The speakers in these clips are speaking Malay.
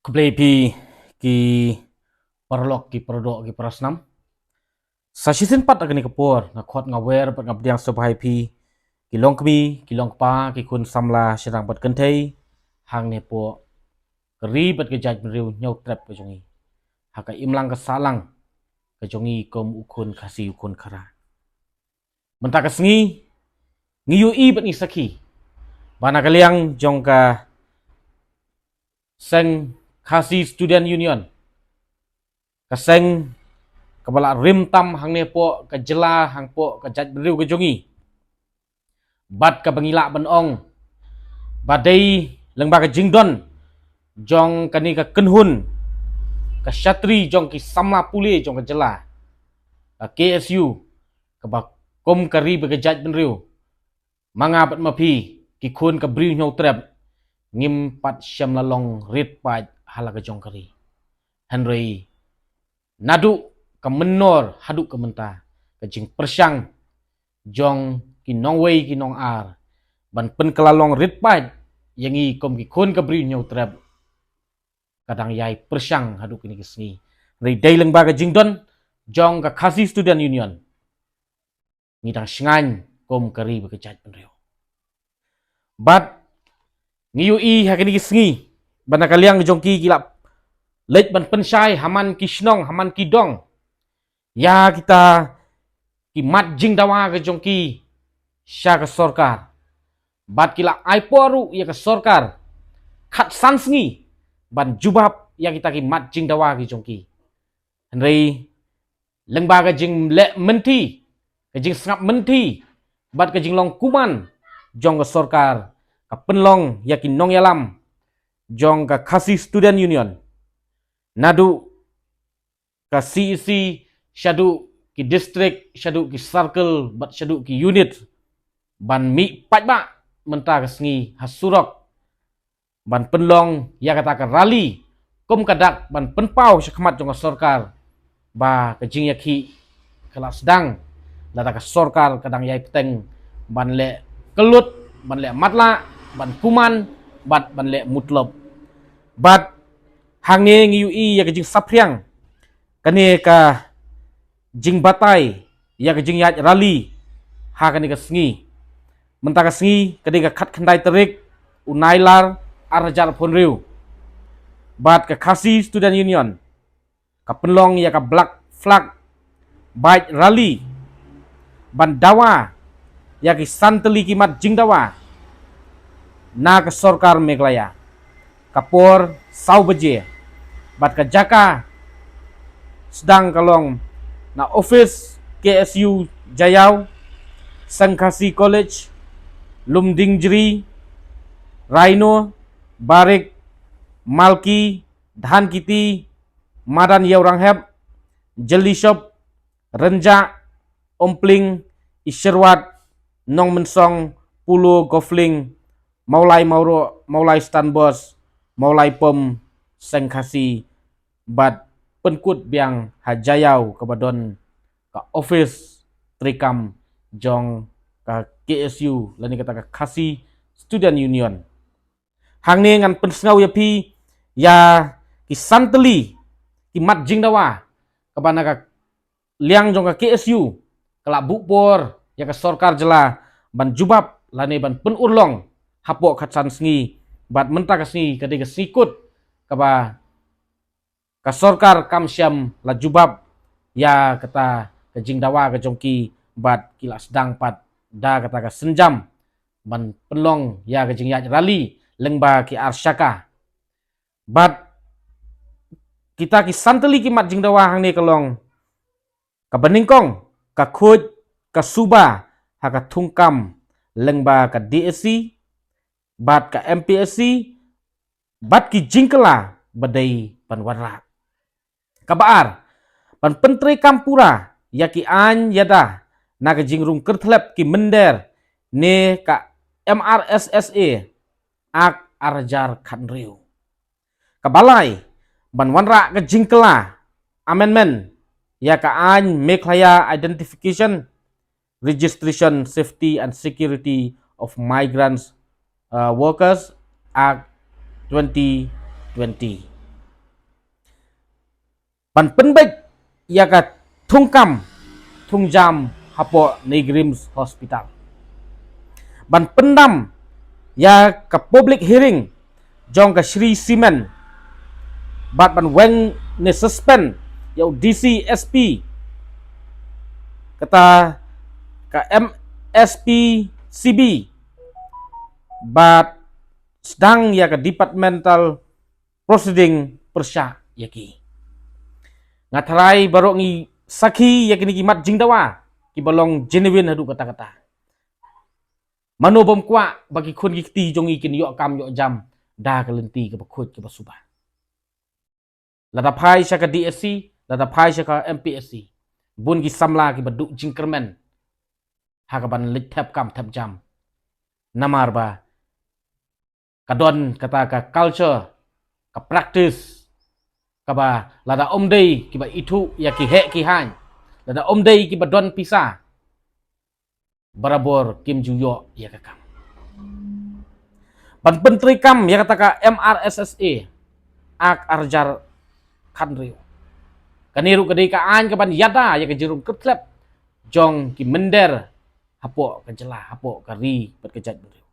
Keblepi ki parlok ki perdok ki prasnam. Sa season 4 agani kapur na khot ngawer pat ngabdiang sobhai pi ki longkmi ki longpa ki kun samla serang pat kentai hang ne po keri pat ke jaj meriu nyau trap ke jongi. Haka imlang ke salang ke jongi kom ukun kasih ukun kara. Mentak sengi ngiu i pat ni saki. Bana kaliang jong ka seng kasih student union. Kaseng kepala rim tam hang ne po ke jela hang po ke jaj meriu ke jongi. Bat ka bangila benong badai lengba ke jingdon jong kani ka kenhun ka syatri jong ki samla pule jong ke jela ka KSU ka ba kom kari begejaj benriu manga pat mapi ki kun ka briu nyau trap ngim pat syam lalong rit pat hala ke jong kari henry nadu ka menor hadu ka menta ka jing persyang jong ki nong wei ki nong ar ban pen kelalong rit pat yangi kom ki kun ka briu nyau trap kadang yai persyang hadu kini kisni rei dai leng ba ka jingdon jong ka kasih student union ngidang shingan kom kari bekejat penriu bat ngiu i hakini kisni bana kaliang jong ki kilap leit ban pensyai haman kisnong haman kidong ya kita ki mat jing dawa ke jong ki sya ke sorkar bat kila aiporu ya ke sorkar khat sansngi ban jubab ya kita ki mat jing dawa ke jong ki henrei lengba ke jing le menti ke jing sngap menti bat ke jing long kuman jong ke sorkar ka penlong ya ki nong yalam jong ka kasih student union nadu ka CEC syadu ki district syadu ki circle bat syadu ki unit ban mi pajba menta ke sengi hasurok ban penlong ya kata ka rali kom kadak ban penpau syakmat jong ka sorkar ba ke jing yaki kelas sedang lata ka sorkar kadang yai peteng ban le kelut ban le matla ban kuman bat ban le mutlop bat hange ngiu i ya ke jing sapriang kane ka jing batai ya ke jing yat rali ha kane ka sengi menta ka sengi kane ka khat khandai terik unailar arjar ponriu bat ka kasih student union ka penlong ya ka black flag bait rali ban dawa ya ki santeli kimat jing dawa na ke sorkar Meghalaya kapor sau beje bat ka jaka sedang kalong na office KSU Jayau Sangkasi College Lumdingjri Raino Barik Malki Dhan Kiti Madan Yauranghep Jeli Shop Renja Ompling Isherwat Nong Mensong Pulo Gofling Maulai Mauro Maulai Stanbos Maulai Pom Sengkasi bat penkut biang hajayau kabadon ka office trikam jong ka KSU lani kata ka kasih student union hangne ngan pensngau ya pi ya ki santeli ki mat jing dawa kabana ka liang jong ka KSU kala bukpor ya ka sorkar jela ban jubab lani ban penurlong hapok khatsan sengi bat menta ka sengi kade ka sikut kaba ka sorkar kam syam la jubab ya kata ke jing dawa ke jongki bat kila sedang pat da kata ka senjam ban pelong ya ke jing yat rali lengba ki arsyaka bat kita ki santeli ki mat jing dawa hang ni kelong ka beningkong ka khoj ka suba ha ka thungkam lengba ka DSC bat ka MPSC bat ki jingkela badai panwarra kabaar pan pentri kampura yaki an yada na ka jingrung kertlep ki mender ne ka MRSSA ak arjar khanriu kabalai ban wanra ka jingkela amendment ya ka an Meghalaya identification registration safety and security of migrants workers Act 2020 ban penbek ya ka thungkam thungjam hapo Negrims Hospital ban pendam ya ka public hearing jong ka Sri Simen bat ban weng ne suspend ya DC SP kata ka MSP CB bat sedang ya ka departmental proceeding persya yaki ngatarai baru ngi sakhi yakini ki mat jingdawa ki balong genuine hadu kata-kata mano bom kwa bagi khun ki ti jong ikin yo kam yo jam da ka lenti ka bakhut ka basuba lada phai sha ka DSC lada phai sha ka MPSC bun ki samla ki badu jingkermen ha ka ban lit thap kam thap jam namar ba kadon kata ka culture ka practice kaba lada omdei ki ba itu ya ki he ki han lada omdei ki ba don pisa barabor kim juyo ya ka kam ban pentri kam ya kata ka MRSSA ak arjar khanriu kaniru kadai ka an ka ban yada ya ka jerum ketlep jong ki mender hapo ka jela hapo ka ri bat kejat beriu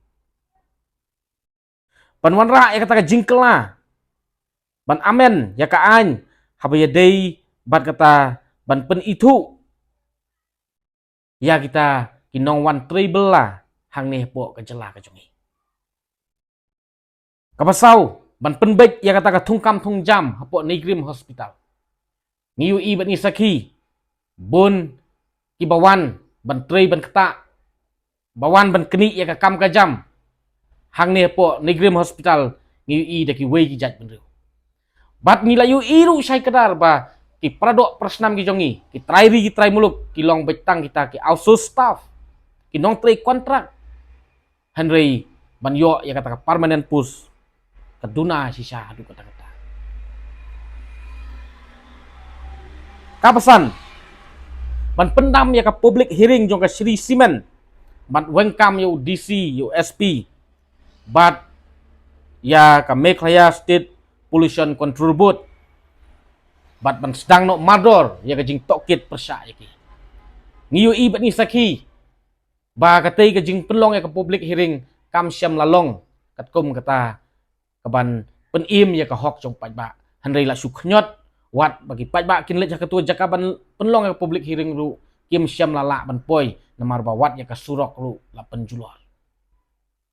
ban wanra ya kata ka jingkela ban amen ya ka an habaya dei bat kata ban pen itu ya kita kinong wan tribal lah hang ne po ka jela ka jungi kapasau ban penbek ya kata ka thungkam thungjam hapo Negrim Hospital ngiu i bat ni sakhi bun ki bawan ban trei ban kata bawan ban keni ya ka kam ka jam hang ne po Negrim Hospital ngiu i da ki wei ki jat ben bat nila yu iru syai kedar ba ki pradok persnam ki jongi ki trai muluk ki long betang kita ki outsource staff ki nong trai kontrak Henry ban yo ya kata permanent post kaduna sisa adu kata-kata kapasan ban pendam ya ka public hearing jong ka Sri Simen bat wengkam yo DC yo SP bat ya ka Meghalaya State Pollution Control Board bat ban sedang no mador ya ka jing tokit persya yaki ngiu i bat ni sakhi ba katei ka jing penlong ya ka public hearing kam syam lalong katkum kata kaban penim ya ka hok jong pajba handai la su khnyot wat bagi pajba kin le ketua jakaban penlong ya ka public hearing ru kim syam lala ban poi namar ba wat ya ka surok ru la penjulor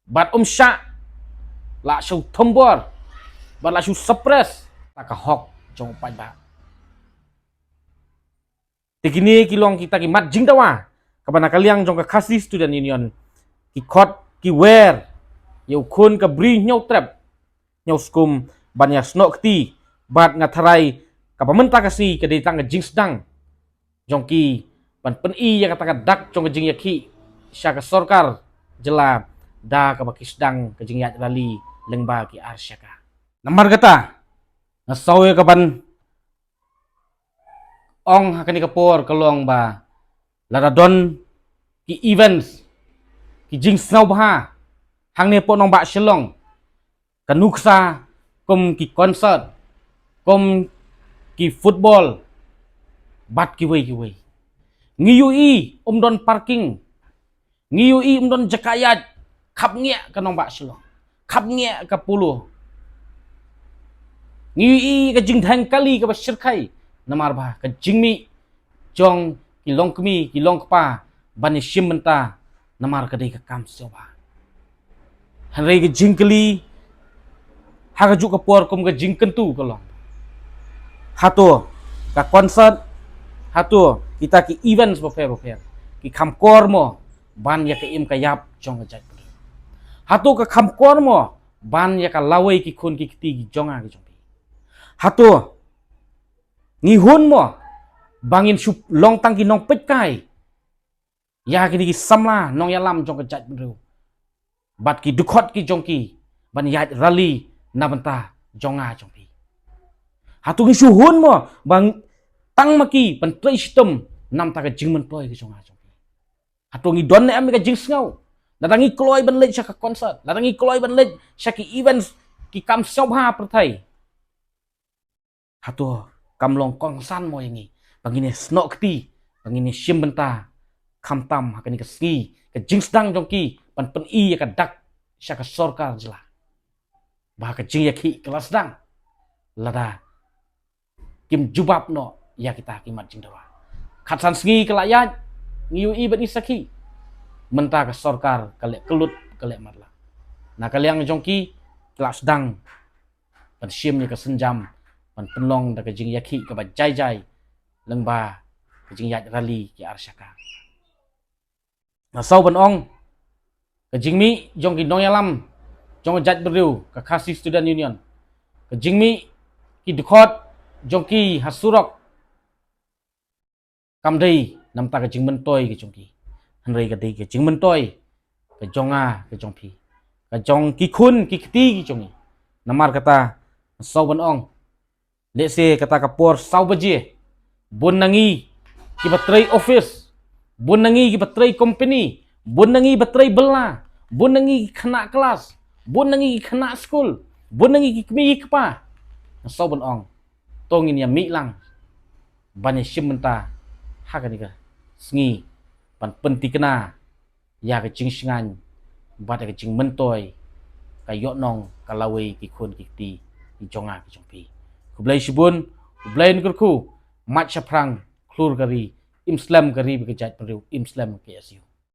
bat sya la su thombor bala su suppress tak hok jong pajba tikini kilong kita ki mat jingdawa kabana kaliang jong ka khasi student union ki khot ki wer yau khun ka bri nyau trap nyau skum banya snok ti bat ngatharai ka pamenta kasi ka ditang jing sedang jong ki ban pen i ya kata ka dak jong jing yakhi sya ka sarkar jela da ka baki sedang ka jing yat rali lengba ki arsyaka namar kata nasawe kapan ong hakani kapor kalong ba laradon ki events ki jing snau bah hang ne po nong ba shelong kanuksa kom ki concert kom ki football bat ki wei ngiu i don parking ngiu i don jakayat khap nge ka nong ba shelong khap nge ka puluh ngiu ka jing thang kali ka basirkai namar ba ka jingmi jong ki longkmi ki longkpa bani shimenta namar ka dei ka kam soba hanrei ka jingkali ha ka ju ka por kum ka jingkentu ka long hato ka concert hato kita ki events bo fair ki kham kormo ban ya ka im ka yap jong ka jat hato ka kham kormo ban ya ka lawai ki khun ki ti ki jonga ki jong hato ngihun mo bangin sup long tang ki nong pet kai ya ki samla nong yalam jong ka jat bru bat ki dukhot ki jong ki ban yat rally nabanta jonga jong pi hato ngi suhun mo bang tang maki ban play system nam ta ka jingmen ploy ki jonga jong pi hato ngi don ne am ka jing snau datangi kloy ban lej ka concert datangi kloy ban lej ki events ki kam sob ha prathai hato kamlong kongsan mo yangi bangine snok ti bangine shim benta kam tam hakani keski ke jingsdang jongki pan pen I ka dak syaka sorkar jela bah ke jing yaki kelas dang lada kim jubab no ya kita kimat jing dawa khatsan sngi kelayat ngiu I bet isaki menta ke sorkar kale kelut kale matla na kaliang jongki kelas dang pan shim ni ke senjam pan penlong da ke jing yaki ke ba jai jai lengba ke jing yat rali ki arsyaka na sau ban ong ke jing mi jong ki dong yalam jong jat beriu ke Khasi Student Union ke jing mi ki dukot jong ki hasurok kamdei namta ke jing mentoy ke jong ki hanrei ke dei ke jing mentoy ke jonga ke jong pi ke jong ki khun ki kti ki jong ni namar kata sau ban ong lese kata kapor sau baje bun nangi ki batrai office bun nangi ki batrai company bun nangi batrai bela bun nangi kena kelas bun nangi kena school bun nangi ki kmi kpa sau ban ong tongin ya mi lang banye shimenta hakani ka sngi pan penti kena ya ke jing shingan bat ke jing mentoy ka yonong ka lawe ki khun ki ti ki jonga ki jongpi kublai shibun kublai nkurku mat shaprang klur gari imslam gari be jat priu imslam ke asiu